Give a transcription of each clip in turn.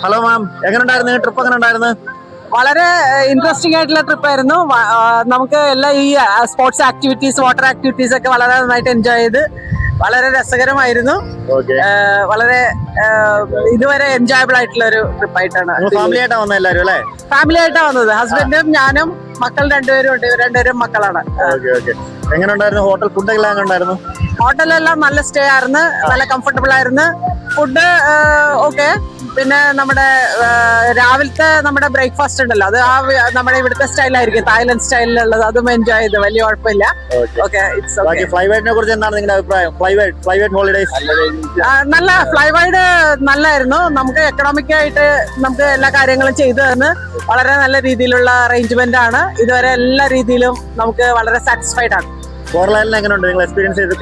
Hello ma'am, എങ്ങനെയുണ്ടായിരുന്നു trip? എങ്ങനെ ഉണ്ടായിരുന്നു? വളരെ ഇൻട്രസ്റ്റിംഗ് ആയിട്ടുള്ള ട്രിപ്പായിരുന്നു. നമുക്ക് എല്ലാ ഈ സ്പോർട്സ് ആക്ടിവിറ്റീസ്, വാട്ടർ ആക്ടിവിറ്റീസ് ഒക്കെ വളരെ നന്നായിട്ട് എൻജോയ് ചെയ്ത് വളരെ രസകരമായിരുന്നു. വളരെ ഇതുവരെ എൻജോയബിൾ ആയിട്ടുള്ള ഒരു ട്രിപ്പായിട്ടാണ്. ഫാമിലി ആയിട്ടാണ് വന്നത് എല്ലാവരും അല്ലേ? ഫാമിലി ആയിട്ടാണ് വന്നത്. ഹസ്ബൻഡും ഞാനും മക്കൾ രണ്ടുപേരും ഉണ്ട്. രണ്ടുപേരും മക്കളാണ്. എങ്ങനെ ഉണ്ടായിരുന്നു ഹോട്ടൽ ഫുഡ് എല്ലാം? എങ്ങനെ ഉണ്ടായിരുന്നു? ഹോട്ടലെല്ലാം നല്ല സ്റ്റേ ആയിരുന്നു, നല്ല കംഫർട്ടബിൾ ആയിരുന്നു. Food okay. പിന്നെ നമ്മുടെ രാവിലത്തെ നമ്മുടെ ബ്രേക്ക്ഫാസ്റ്റ് ഉണ്ടല്ലോ, അത് നമ്മുടെ ഇവിടുത്തെ സ്റ്റൈലായിരിക്കും, തായ്ലൻഡ് സ്റ്റൈലിലുള്ളത്. അതും എൻജോയ് ചെയ്ത് വലിയ കുഴപ്പമില്ല. ഫ്ലൈവൈഡിനെ കുറിച്ച് എന്താണ് നിങ്ങളുടെ അഭിപ്രായം? ഫ്ലൈവൈഡ് ഹോളിഡേസ് നല്ല ഫ്ലൈവൈഡ് നല്ലായിരുന്നു. നമുക്ക് എക്കണോമിക് ആയിട്ട് നമുക്ക് എല്ലാ കാര്യങ്ങളും ചെയ്തു തന്ന് വളരെ നല്ല രീതിയിലുള്ള അറേഞ്ച്മെന്റ് ആണ്. ഇതുവരെ എല്ലാ രീതിയിലും നമുക്ക് വളരെ സാറ്റിസ്ഫൈഡ് ആണ്. കോറൽ ഐലൻഡ് എങ്ങനെയുണ്ട് നിങ്ങൾ എക്സ്പീരിയൻസ് ചെയ്ത്?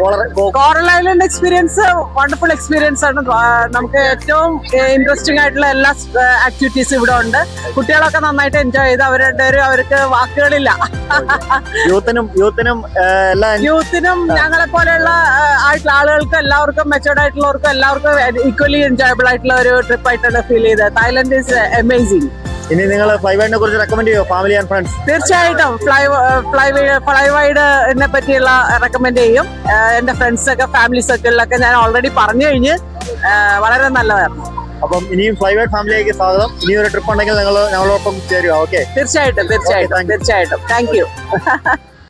Coral island experience wonderful experience ആണ്. നമുക്ക് ഏറ്റവും ഇൻട്രസ്റ്റിംഗ് ആയിട്ടുള്ള എല്ലാ ആക്ടിവിറ്റീസും ഇവിടെ ഉണ്ട്. കുട്ടികളൊക്കെ നന്നായിട്ട് എൻജോയ് ചെയ്ത് അവർക്ക് വാക്കുകളില്ല. യൂത്തിനും ഞങ്ങളെ പോലെയുള്ള ആയിട്ടുള്ള ആളുകൾക്കും എല്ലാവർക്കും, മെച്ചോർഡ് ആയിട്ടുള്ളവർക്കും എല്ലാവർക്കും ഈക്വലി എൻജോയബിൾ ആയിട്ടുള്ള ഒരു ട്രിപ്പ് ആയിട്ടാണ് ഫീൽ ചെയ്തത്. Thailand is amazing. ഇനി നിങ്ങൾ ഫ്ലൈവൈഡിനെ കുറിച്ച് റെക്കമെൻഡ് ചെയ്യോ ഫാമിലി ആൻഡ് ഫ്രണ്ട്സ്? തീർച്ചയായിട്ടും ഫ്ലൈവൈഡിനെ പറ്റിയുള്ള റെക്കമെൻഡ് ചെയ്യും. എന്റെ ഫ്രണ്ട്സ് ഒക്കെ ഫാമിലി സർക്കിളിലൊക്കെ ഞാൻ ഓൾറെഡി പറഞ്ഞു കഴിഞ്ഞ് വളരെ നല്ലതായിരുന്നു. അപ്പം ഇനിയും ഫ്ലൈവൈഡ് ഫാമിലിയിലേക്ക് സ്വാഗതം. ഇനി ഒരു ട്രിപ്പ് ഉണ്ടെങ്കിൽ ഞങ്ങളോടൊപ്പം ചേരുക. ഓക്കെ, തീർച്ചയായിട്ടും. Thank you.